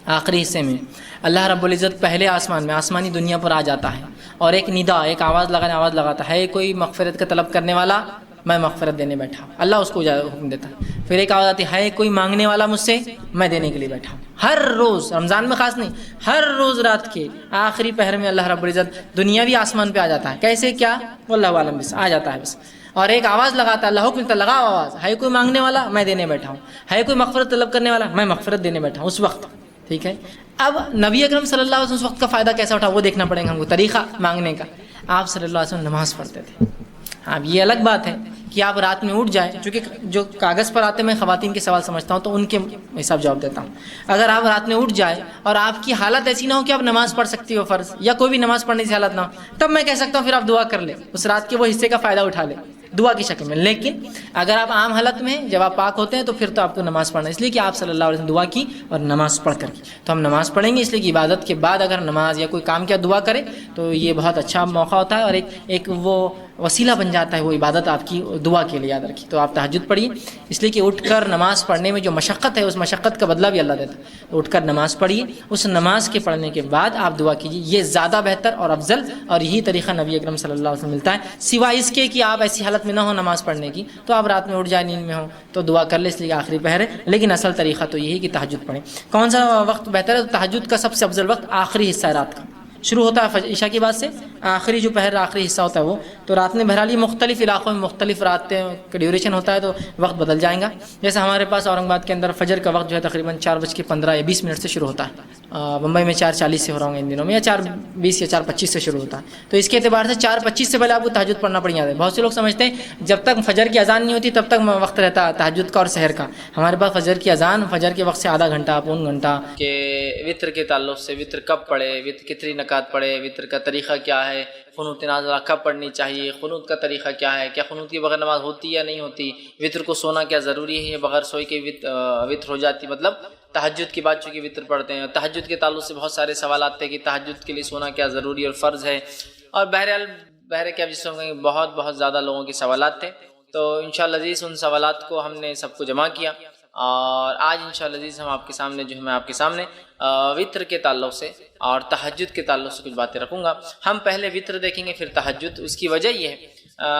آخری حصے میں اللہ رب العزت پہلے آسمان میں, آسمانی دنیا پر آ جاتا ہے اور ایک ندا, ایک آواز لگاتا ہے, کوئی مغفرت کا طلب کرنے والا, میں مغفرت دینے بیٹھا ہوں. اللہ اس کو حکم دیتا ہے. پھر ایک آواز آتی ہے کوئی مانگنے والا مجھ سے, میں دینے کے لیے بیٹھا ہوں. ہر روز, رمضان میں خاص نہیں, ہر روز رات کے آخری پہر میں اللہ رب العزت دنیاوی آسمان پہ آ جاتا ہے. کیسے کیا واللہ عالم, بس آ جاتا ہے بس, اور ایک آواز لگاتا ہے, اللہ حکم دیتا ہے لگاؤ آواز, ہے کوئی مانگنے والا, میں دینے بیٹھا ہوں, ہے کوئی مغفرت طلب کرنے والا, میں مغفرت دینے بیٹھا ہوں اس وقت. ٹھیک ہے, اب نبی اکرم صلی اللہ علیہ وسلم اس وقت کا فائدہ کیسا اٹھا وہ دیکھنا پڑے گا ہم کو. طریقہ مانگنے کا, آپ صلی اللہ علیہ وسلم نماز پڑھتے تھے. اب یہ الگ بات ہے کہ آپ رات میں اٹھ جائیں, چونکہ جو کاغذ پر آتے میں خواتین کے سوال سمجھتا ہوں تو ان کے حساب جواب دیتا ہوں. اگر آپ رات میں اٹھ جائیں اور آپ کی حالت ایسی نہ ہو کہ آپ نماز پڑھ سکتی ہو فرض, یا کوئی بھی نماز پڑھنے کی حالت نہ ہو, تب میں کہہ سکتا ہوں پھر آپ دعا کر لیں, اس رات کے وہ حصے کا فائدہ اٹھا لیں دعا کی شکل میں. لیکن اگر آپ عام حالت میں جب آپ پاک ہوتے ہیں تو پھر تو آپ کو نماز پڑھنا, اس لیے کہ آپ صلی اللہ علیہ وسلم دعا کی اور نماز پڑھ کر کی, تو ہم نماز پڑھیں گے. اس لیے کہ عبادت کے بعد اگر نماز یا کوئی کام کیا دعا کرے تو یہ بہت اچھا موقع ہوتا ہے اور ایک وہ وسیلہ بن جاتا ہے وہ عبادت آپ کی دعا کے لیے. یاد رکھیے, تو آپ تہجد پڑھیے, اس لیے کہ اٹھ کر نماز پڑھنے میں جو مشقت ہے اس مشقت کا بدلہ بھی اللہ دیتا ہے. تو اٹھ کر نماز پڑھیے, اس نماز کے پڑھنے کے بعد آپ دعا کیجیے, یہ زیادہ بہتر اور افضل, اور یہی طریقہ نبی اکرم صلی اللہ علیہ وسلم ملتا ہے. سوائے اس کے کہ آپ ایسی حالت میں نہ ہو نماز پڑھنے کی, تو آپ رات میں اٹھ جائیں نیند میں ہو تو دعا کر لیں, اس لیے آخری پہر ہے. لیکن اصل طریقہ تو یہی کہ تہجد پڑھیں. کون سا وقت بہتر ہے؟ تو تہجد کا سب سے افضل وقت آخری حصہ ہے رات کا, شروع ہوتا ہے عشاء کے بعد سے, آخری جو پہر آخری حصہ ہوتا ہے وہ. تو رات میں بہرحال یہ مختلف علاقوں میں مختلف راتیں کا ڈیوریشن ہوتا ہے, تو وقت بدل جائے گا. جیسے ہمارے پاس اورنگ آباد کے اندر فجر کا وقت جو ہے تقریباً 4:15 یا 20 منٹ سے شروع ہوتا ہے. بمبئی میں 4:40 سے ہو رہا ہوں ان دنوں میں, یا 4:20 یا 4:25 سے شروع ہوتا ہے. تو اس کے اعتبار سے 4:25 سے پہلے آپ کو تہجد پڑھنا پڑ جاتا ہے. بہت سے لوگ سمجھتے ہیں جب تک فجر کی اذان نہیں ہوتی تب تک وقت رہتا ہے تہجد کا اور سحر کا. ہمارے پاس فجر کی اذان, فجر کے وقت سے آدھا گھنٹہ پون گھنٹہ کہ وطر کے تعلق سے وطر کب پڑھے, وطر کتنی رکعت پڑھے, وطر کا طریقہ کیا ہے, قنوت نازلہ کب پڑھنی چاہیے, چاہیے، قنوت کا طریقہ کیا ہے، کیا قنوت کے بغیر نماز ہوتی یا نہیں ہوتی، وطر کو سونا کیا ضروری ہے، بغیر سوئے کے وطر ہو جاتی، مطلب تہجد کی بات چونکہ وطر پڑھتے ہیں، تہجد کے تعلق سے بہت سارے سوالات تھے کہ تہجد کے لیے سونا کیا ضروری اور فرض ہے، اور بہرحال کیا جس میں بہت زیادہ لوگوں کے سوالات تھے. تو انشاءاللہ عزیز ان سوالات کو ہم نے سب کو جمع کیا، اور آج انشاءاللہ عزیز ہم آپ کے سامنے میں آپ کے سامنے وطر کے تعلق سے اور تہجد کے تعلق سے کچھ باتیں رکھوں گا. ہم پہلے وطر دیکھیں گے پھر تہجد. اس کی وجہ یہ ہے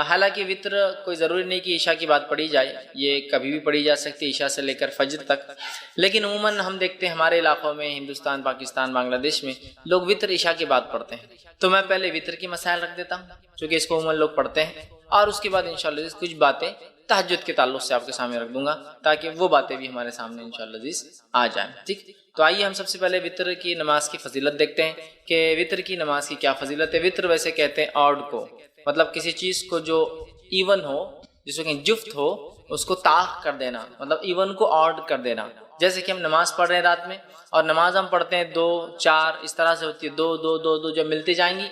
حالانکہ وطر کوئی ضروری نہیں کہ عشاء کی بات پڑھی جائے، یہ کبھی بھی پڑھی جا سکتی ہے عشاء سے لے کر فجر تک، لیکن عموماً ہم دیکھتے ہیں ہمارے علاقوں میں، ہندوستان، پاکستان، بنگلہ دیش میں لوگ وطر عشاء کی بات پڑھتے ہیں. تو میں پہلے وطر کی مسائل رکھ دیتا ہوں چونکہ اس کو عموماً لوگ پڑھتے ہیں، اور اس کے بعد انشاءاللہ کچھ باتیں تہجد کے تعلق سے آپ کے سامنے رکھ دوں گا تاکہ وہ باتیں بھی ہمارے سامنے انشاءاللہ عزیز آ جائیں. ٹھیک، تو آئیے ہم سب سے پہلے وطر کی نماز کی فضیلت دیکھتے ہیں کہ وطر کی نماز کی کیا فضیلت ہے. وطر ویسے کہتے ہیں آڈ کو، مطلب کسی چیز کو جو ایون ہو، جس کو کہ جفت ہو، اس کو طاق کر دینا، مطلب ایون کو آڈ کر دینا. جیسے کہ ہم نماز پڑھ رہے ہیں رات میں، اور نماز ہم پڑھتے ہیں 2 4 اس طرح سے ہوتی ہے، 2 2 2 2 جب ملتی جائیں گی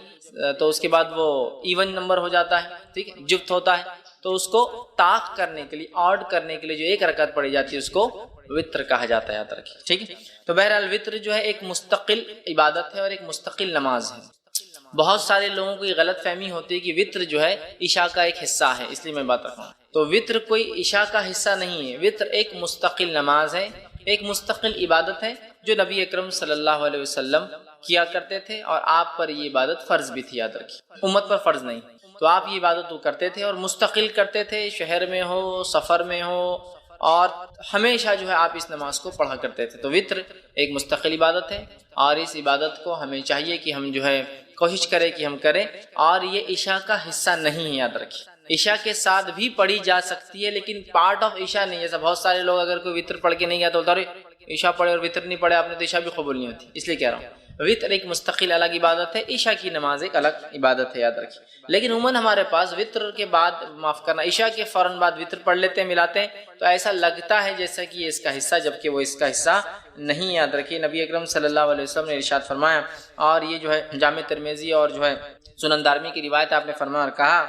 تو اس کے بعد وہ ایون نمبر ہو جاتا ہے. ٹھیک ہے، جفت ہوتا ہے. تو اس کو طاق کرنے کے لیے، آڈ کرنے کے لیے جو ایک رکعت پڑھی جاتی ہے اس کو وطر کہا جاتا ہے، یاد رکھیے. ٹھیک ہے، تو بہرحال وطر جو ہے ایک مستقل عبادت ہے اور ایک مستقل نماز ہے. بہت سارے لوگوں کو یہ غلط فہمی ہوتی ہے کہ وطر جو ہے عشاء کا ایک حصہ ہے، اس لیے میں بات رکھا ہوں. تو وطر کوئی عشاء کا حصہ نہیں ہے، وطر ایک مستقل نماز ہے، ایک مستقل عبادت ہے جو نبی اکرم صلی اللہ علیہ وسلم کیا کرتے تھے، اور آپ پر یہ عبادت فرض بھی تھی، یاد رکھیے، امت پر فرض نہیں. تو آپ یہ عبادت وہ کرتے تھے اور مستقل کرتے تھے، شہر میں ہو، سفر میں ہو، اور ہمیشہ جو ہے آپ اس نماز کو پڑھا کرتے تھے. تو وطر ایک مستقل عبادت ہے، اور اس عبادت کو ہمیں چاہیے کہ ہم جو ہے کوشش کریں کہ ہم کریں، اور یہ عشاء کا حصہ نہیں ہے، یاد رکھیے. عشاء کے ساتھ بھی پڑھی جا سکتی ہے لیکن پارٹ آف عشاء نہیں. جیسا بہت سارے لوگ اگر کوئی وطر پڑھ کے نہیں گیا تو بولتا رہے عشاء پڑھے اور وطر نہیں پڑھے آپ نے تو عشاء بھی قبول نہیں ہوتی. اس لیے کہہ رہا ہوں وطر ایک مستقل الگ عبادت ہے، عشاء کی نماز ایک الگ عبادت ہے، یاد رکھیے. لیکن عموماً ہمارے پاس وطر کے بعد، معاف کرنا، عشاء کے فوراً بعد وطر پڑھ لیتے ہیں، ملاتے ہیں، تو ایسا لگتا ہے جیسا کہ یہ اس کا حصہ، جبکہ وہ اس کا حصہ نہیں. یاد رکھیے نبی اکرم صلی اللہ علیہ وسلم نے ارشاد فرمایا، اور یہ جو ہے جامع ترمذی اور جو ہے سنن دارمی کی روایت، آپ نے فرمایا اور کہا،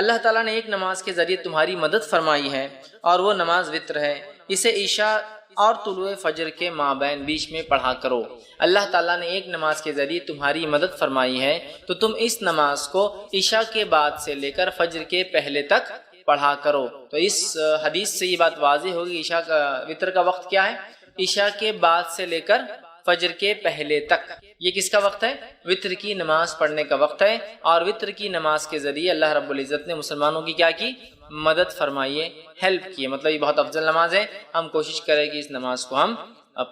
اللہ تعالیٰ نے ایک نماز کے ذریعے تمہاری مدد فرمائی ہے اور وہ نماز وطر ہے، اسے عشاء اور طلوع فجر کے مابین بیچ میں پڑھا کرو. اللہ تعالیٰ نے ایک نماز کے ذریعے تمہاری مدد فرمائی ہے تو تم اس نماز کو عشاء کے بعد سے لے کر فجر کے پہلے تک پڑھا کرو. تو اس حدیث سے یہ بات واضح ہوگی عشاء کا، وطر کا وقت کیا ہے؟ عشاء کے بعد سے لے کر فجر کے پہلے تک. یہ کس کا وقت ہے؟ وطر کی نماز پڑھنے کا وقت ہے. اور وطر کی نماز کے ذریعے اللہ رب العزت نے مسلمانوں کی کیا کی؟ مدد فرمائیے، ہیلپ کیے. مطلب یہ بہت افضل نماز ہے، ہم کوشش کریں کہ اس نماز کو ہم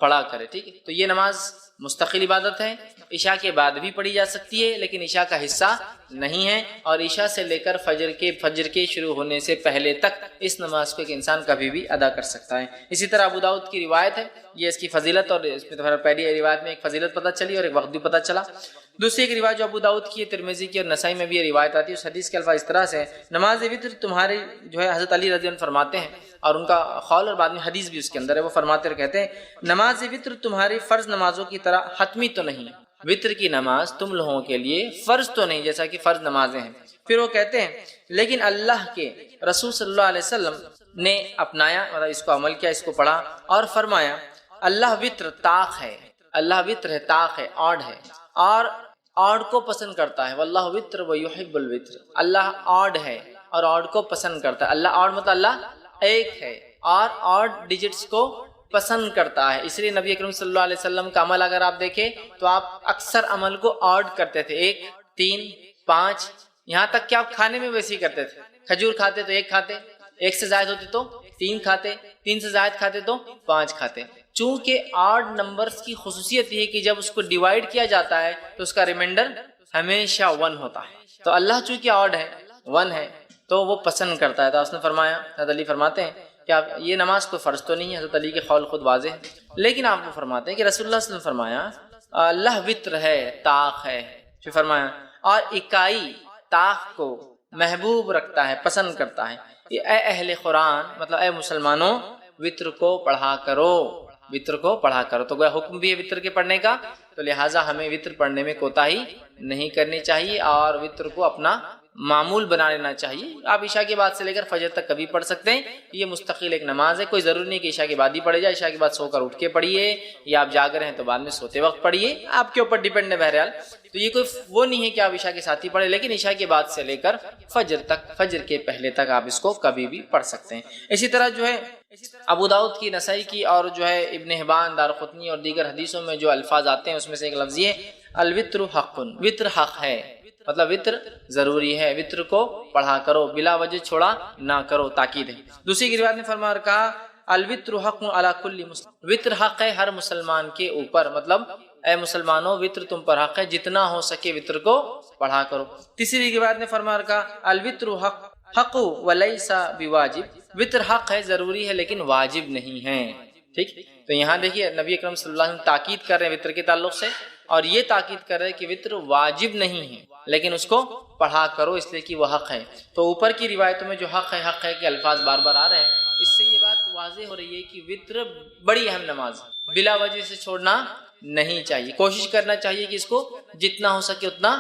پڑھا کریں. ٹھیک ہے، تو یہ نماز مستقل عبادت ہے، عشاء کے بعد بھی پڑھی جا سکتی ہے لیکن عشاء کا حصہ نہیں ہے، اور عشاء سے لے کر فجر کے شروع ہونے سے پہلے تک اس نماز کو ایک انسان کبھی بھی ادا کر سکتا ہے. اسی طرح ابو داؤد کی روایت ہے، یہ اس کی فضیلت، اور اس میں پہلی روایت میں ایک فضیلت پتہ چلی اور ایک وقت بھی پتہ چلا. دوسری ایک روایت جو ابو داؤد کی، ترمذی کی اور نسائی میں بھی یہ روایت آتی ہے، اس حدیث کے الفاظ اس طرح سے، نماز وطر تمہارے جو ہے، حضرت علی رضی اللہ عنہ فرماتے ہیں، اور ان کا قول اور بعد میں حدیث بھی اس کے اندر ہے، وہ فرماتے اور کہتے ہیں، نماز وطر تمہاری فرض نمازوں کی طرح حتمی تو نہیں. وطر کی نماز تم لوگوں کے لیے فرض تو نہیں جیسا کہ فرض نمازیں ہیں. پھر وہ کہتے ہیں لیکن اللہ کے رسول صلی اللہ علیہ وسلم نے اپنایا، مطلب اس کو عمل کیا، اس کو پڑھا اور فرمایا، اللہ وطر طاق ہے، اللہ وطر ہے، طاق ہے، آڈ ہے، اور آڈ کو پسند کرتا ہے. واللہ وطر ویحب الوطر، اللہ آڈ ہے اور آڈ کو پسند کرتا ہے. اللہ آڈ مطلب اللہ ایک ہے اور آڈ ڈیجٹس کو پسند کرتا ہے. اس لیے نبی اکرم صلی اللہ علیہ وسلم کا عمل اگر آپ دیکھیں تو آپ اکثر عمل کو آڈ کرتے تھے، 1 3 5، یہاں تک کہ آپ کھانے میں ویسے ہی کرتے تھے. کھجور کھاتے تو 1 کھاتے، 1 سے زائد ہوتے تو 3 کھاتے، 3 سے زائد کھاتے تو 5 کھاتے. چونکہ آڈ نمبرز کی خصوصیت یہ ہے کہ جب اس کو ڈیوائیڈ کیا جاتا ہے تو اس کا ریمائنڈر ہمیشہ 1 ہوتا ہے. تو اللہ چونکہ آڈ ہے، 1 ہے، تو وہ پسند کرتا ہے. تو اس نے فرمایا، حضرت علی فرماتے ہیں کہ آپ یہ نماز کوئی فرض تو نہیں ہے، حضرت علی کے قول خود واضح ہے، لیکن آپ کو فرماتے ہیں کہ رسول اللہ صلی اللہ علیہ وسلم فرمایا اللہ وطر ہے، طاق ہے. پھر فرمایا اور اکائی طاق کو محبوب رکھتا ہے، پسند کرتا ہے. اے اہل قرآن، مطلب اے مسلمانوں، وطر کو پڑھا کرو، وطر کو پڑھا کرو. تو گویا حکم بھی ہے وطر کے پڑھنے کا، تو لہٰذا ہمیں وطر پڑھنے میں کوتاہی نہیں کرنی چاہیے اور وطر کو اپنا معمول بنا لینا چاہیے. آپ عشاء کے بعد سے لے کر فجر تک کبھی پڑھ سکتے ہیں. یہ مستقل ایک نماز ہے. کوئی ضروری نہیں کہ عشاء کے بعد ہی پڑھے جائے. عشاء کے بعد سو کر اٹھ کے پڑھیے, یا آپ جاگ رہے ہیں تو بعد میں سوتے وقت پڑھیے, آپ کے اوپر ڈیپینڈ ہے بہرحال. تو یہ کوئی وہ نہیں ہے کہ آپ عشاء کے ساتھ ہی پڑھیں, لیکن عشاء کے بعد سے لے کر فجر تک, فجر کے پہلے تک آپ اس کو کبھی بھی پڑھ سکتے ہیں. اسی طرح جو ہے ابو داؤد کی, نسائی کی اور جو ہے ابن حبان, دارقطنی اور دیگر حدیثوں میں جو الفاظ آتے ہیں اس میں سے ایک لفظ یہ الوتر حق, وطر حق ہے, مطلب وطر ضروری ہے, وطر کو پڑھا کرو, بلا وجہ چھوڑا نہ کرو, تاکید ہے. دوسری کی روایت نے فرمایا اور کہا الوتر حق علی کل مسلم, وطر حق ہے ہر مسلمان کے اوپر, مطلب اے مسلمانوں وطر تم پر حق ہے, جتنا ہو سکے وطر کو پڑھا کرو. تیسری کی روایت نے فرمایا اور کہا الوتر حق ولیس بواجب, وطر حق ہے, ضروری ہے لیکن واجب نہیں ہے. ٹھیک, تو یہاں دیکھیے نبی اکرم صلی اللہ علیہ وسلم تاکید کر رہے ہیں وطر کے تعلق سے, اور یہ تاکید کر رہے ہیں کہ وطر واجب نہیں ہے لیکن اس کو پڑھا کرو اس لیے کہ وہ حق ہے. تو اوپر کی روایتوں میں جو حق ہے کے الفاظ بار بار آ رہے ہیں, اس سے یہ بات واضح ہو رہی ہے کہ وطر بڑی اہم نماز ہے, بلا وجہ سے چھوڑنا نہیں چاہیے. کوشش کرنا چاہیے کہ اس کو جتنا ہو سکے اتنا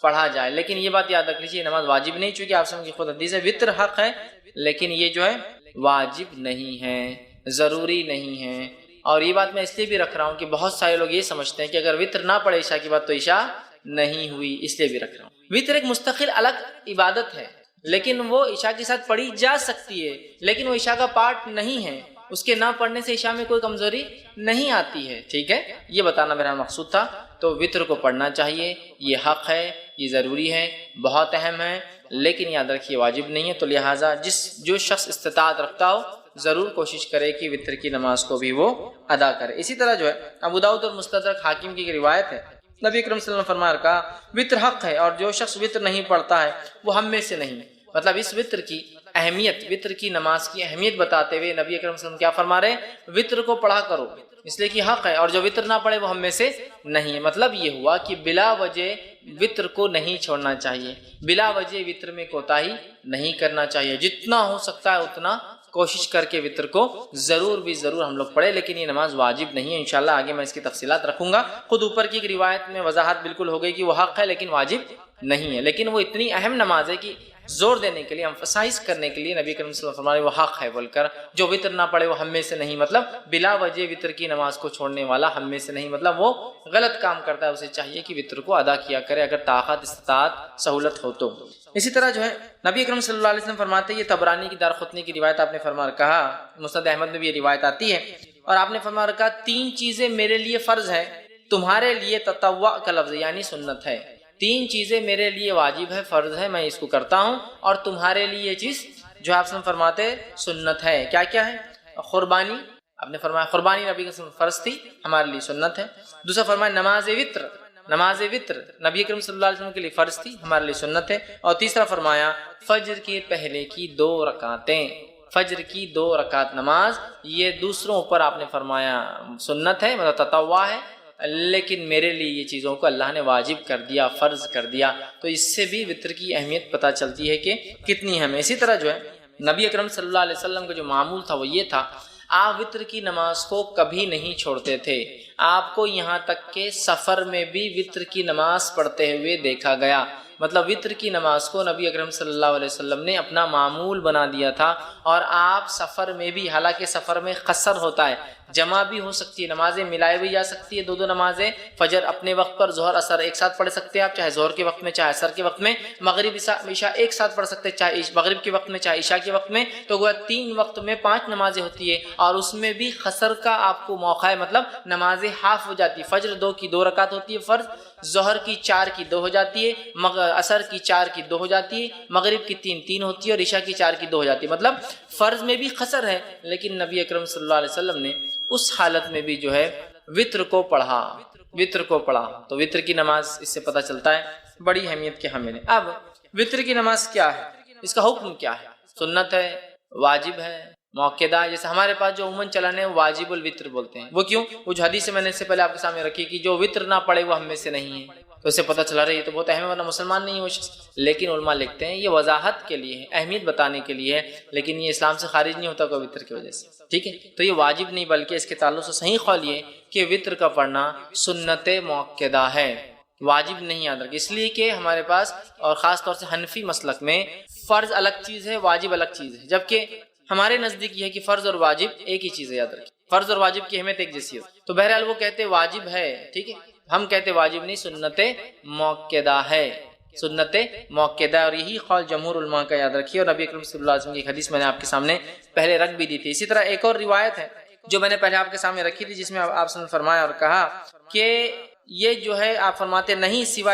پڑھا جائے, لیکن یہ بات یاد رکھ لیجیے نماز واجب نہیں, چونکہ آپ سمجھ خود حدیث ہے وطر حق ہے لیکن یہ جو ہے واجب نہیں ہے, ضروری نہیں ہے. اور یہ بات میں اس لیے بھی رکھ رہا ہوں کہ بہت سارے لوگ یہ سمجھتے ہیں کہ اگر وطر نہ پڑھے عشاء کی بات تو عشاء نہیں ہوئی, اس لیے بھی رکھ رہا ہوں. وطر ایک مستقل الگ عبادت ہے, لیکن وہ عشاء کے ساتھ پڑھی جا سکتی ہے, لیکن وہ عشاء کا پارٹ نہیں ہے. اس کے نہ پڑھنے سے عشاء میں کوئی کمزوری نہیں آتی ہے. ٹھیک ہے, یہ بتانا میرا مقصود تھا. تو وطر کو پڑھنا چاہیے, یہ حق ہے, یہ ضروری ہے, بہت اہم ہے, لیکن یاد رکھیے واجب نہیں ہے. تو لہٰذا جو شخص استطاعت رکھتا ہو ضرور کوشش کرے کہ وطر کی نماز کو بھی وہ ادا کرے. اسی طرح جو ہے ابو داؤد اور مستدرک حاکم کی روایت ہے, نبی اکرم صلی اللہ علیہ وسلم فرمایا کہا وطر حق ہے, اور جو شخص وطر نہیں پڑھتا ہے وہ ہم میں سے نہیں. مطلب اس وطر کی اہمیت, وطر کی نماز کی اہمیت بتاتے ہوئے نبی اکرم صلی اللہ علیہ وسلم کیا فرما رہے ہیں, وطر کو پڑھا کرو اس لیے کہ حق ہے, اور جو وطر نہ پڑھے وہ ہم میں سے نہیں ہے. مطلب یہ ہوا کہ بلا وجہ وطر کو نہیں چھوڑنا چاہیے, بلا وجہ وطر میں کوتاہی نہیں کرنا چاہیے, جتنا ہو سکتا ہے اتنا کوشش کر کے وطر کو ضرور ہم لوگ پڑھیں, لیکن یہ نماز واجب نہیں ہے. انشاءاللہ آگے میں اس کی تفصیلات رکھوں گا. خود اوپر کی ایک روایت میں وضاحت بالکل ہو گئی کہ وہ حق ہے لیکن واجب نہیں ہے, لیکن وہ اتنی اہم نماز ہے کہ زور دینے کے لیے, امفسائز کرنے کے لیے نبی کریم صلی اللہ علیہ وسلم فرمائے وہ حق ہے بول کر, جو وطر نہ پڑھے وہ ہم میں سے نہیں, مطلب بلا وجہ وطر کی نماز کو چھوڑنے والا ہم میں سے نہیں, مطلب وہ غلط کام کرتا ہے. اسے چاہیے کہ وطر کو ادا کیا کرے اگر طاقت استطاعت سہولت ہو تو. اسی طرح جو ہے نبی اکرم صلی اللہ علیہ وسلم فرماتے ہیں, یہ طبرانی کی دارقطنی کی روایت آپ نے فرمایا کہا, مسند احمد میں بھی یہ روایت آتی ہے, اور آپ نے فرمایا کہا 3 چیزیں میرے لیے فرض ہے, تمہارے لیے تطوع کا لفظ یعنی سنت ہے. 3 چیزیں میرے لیے واجب ہے, فرض ہے, میں اس کو کرتا ہوں, اور تمہارے لیے یہ چیز جو آپ فرماتے سنت ہے. کیا کیا ہے؟ قربانی, آپ نے فرمایا قربانی نبی کا فرض تھی, ہمارے لیے سنت ہے. دوسرا فرمایا نماز وطر, نماز وطر نبی اکرم صلی اللہ علیہ وسلم کے لیے فرض تھی, ہمارے لیے سنت ہے. اور تیسرا فرمایا فجر کے پہلے کی 2 رکعتیں, فجر کی 2 رکعت نماز, یہ دوسروں پر آپ نے فرمایا سنت ہے, مطلب تطوع ہے, لیکن میرے لیے یہ چیزوں کو اللہ نے واجب کر دیا, فرض کر دیا. تو اس سے بھی وطر کی اہمیت پتہ چلتی ہے کہ کتنی اہم ہے. اسی طرح جو ہے نبی اکرم صلی اللہ علیہ وسلم کا جو معمول تھا وہ یہ تھا, آپ وطر کی نماز کو کبھی نہیں چھوڑتے تھے. آپ کو یہاں تک کہ سفر میں بھی وطر کی نماز پڑھتے ہوئے دیکھا گیا. مطلب وطر کی نماز کو نبی اکرم صلی اللہ علیہ وسلم نے اپنا معمول بنا دیا تھا, اور آپ سفر میں بھی, حالانکہ سفر میں قصر ہوتا ہے, جمع بھی ہو سکتی ہے, نمازیں ملائی بھی جا سکتی ہے, 2 نمازیں فجر اپنے وقت پر ظہر اثر ایک ساتھ پڑھ سکتے ہیں آپ, چاہے ظہر کے وقت میں چاہے اثر کے وقت میں, مغرب عشاء ایک ساتھ پڑھ سکتے ہیں, چاہے مغرب کے وقت میں چاہے عشاء کے وقت میں. تو گویا 3 وقت میں 5 نمازیں ہوتی ہے, اور اس میں بھی قصر کا آپ کو موقع ہے, مطلب نمازیں ہاف ہو جاتی ہے. فجر 2 کی 2 رکعت ہوتی ہے فرض, ظہر کی 4 کی 2 ہو جاتی ہے, اثر کی 4 کی 2 ہو جاتی ہے, مغرب کی 3 ہوتی ہے, اور عشاء کی 4 کی 2 ہو جاتی ہے. مطلب فرض میں بھی قصر ہے, لیکن نبی اکرم صلی اللہ علیہ وسلم نے اس حالت میں بھی جو ہے وطر کو پڑھا, وطر کو پڑھا. تو وطر کی نماز اس سے پتہ چلتا ہے بڑی اہمیت کے حامل ہے. اب وطر کی نماز کیا ہے, اس کا حکم کیا ہے؟ سنت ہے, واجب ہے, موقدہ. جیسے ہمارے پاس جو عموماً چلانے ہیں واجب الوطر بولتے ہیں. وہ کیوں؟ وہ جو حدیث میں نے اس سے پہلے آپ کے سامنے رکھی کہ جو وطر نہ پڑے وہ ہم میں سے نہیں ہے, تو اس سے پتہ چلا رہا ہے یہ تو بہت اہم ہے, ورنہ مسلمان نہیں ہے وہ شخص. لیکن علماء لکھتے ہیں یہ وضاحت کے لیے ہے, اہمیت بتانے کے لیے ہے, لیکن یہ اسلام سے خارج نہیں ہوتا کوئی وطر کی وجہ سے. ٹھیک ہے, تو یہ واجب نہیں, بلکہ اس کے تعلق سے صحیح قول یہ کہ وطر کا پڑھنا سنت موقدہ ہے. واجب نہیں یاد رکھیں، اس لیے کہ ہمارے پاس اور خاص طور سے حنفی مسلک میں فرض الگ چیز ہے، واجب الگ چیز ہے، جبکہ ہمارے نزدیک یہ ہے کہ فرض اور واجب ایک ہی چیز ہے، یاد رکھیں فرض اور واجب کی اہمیت ایک جیسی ہے۔ تو بہرحال وہ کہتے واجب ہے، ٹھیک ہے، ہم کہتے واجب نہیں، سنت موقدہ ہے، سنت موقدہ، اور یہی قول جمہور علماء کا، یاد رکھیے۔ اور نبی اکرم صلی اللہ علیہ وسلم کی ایک حدیث میں نے آپ کے سامنے پہلے رکھ بھی دی تھی۔ اسی طرح ایک اور روایت ہے جو میں نے پہلے آپ کے سامنے رکھی تھی، جس میں آپ نے فرمایا اور کہا کہ یہ جو ہے آپ فرماتے نہیں سوائے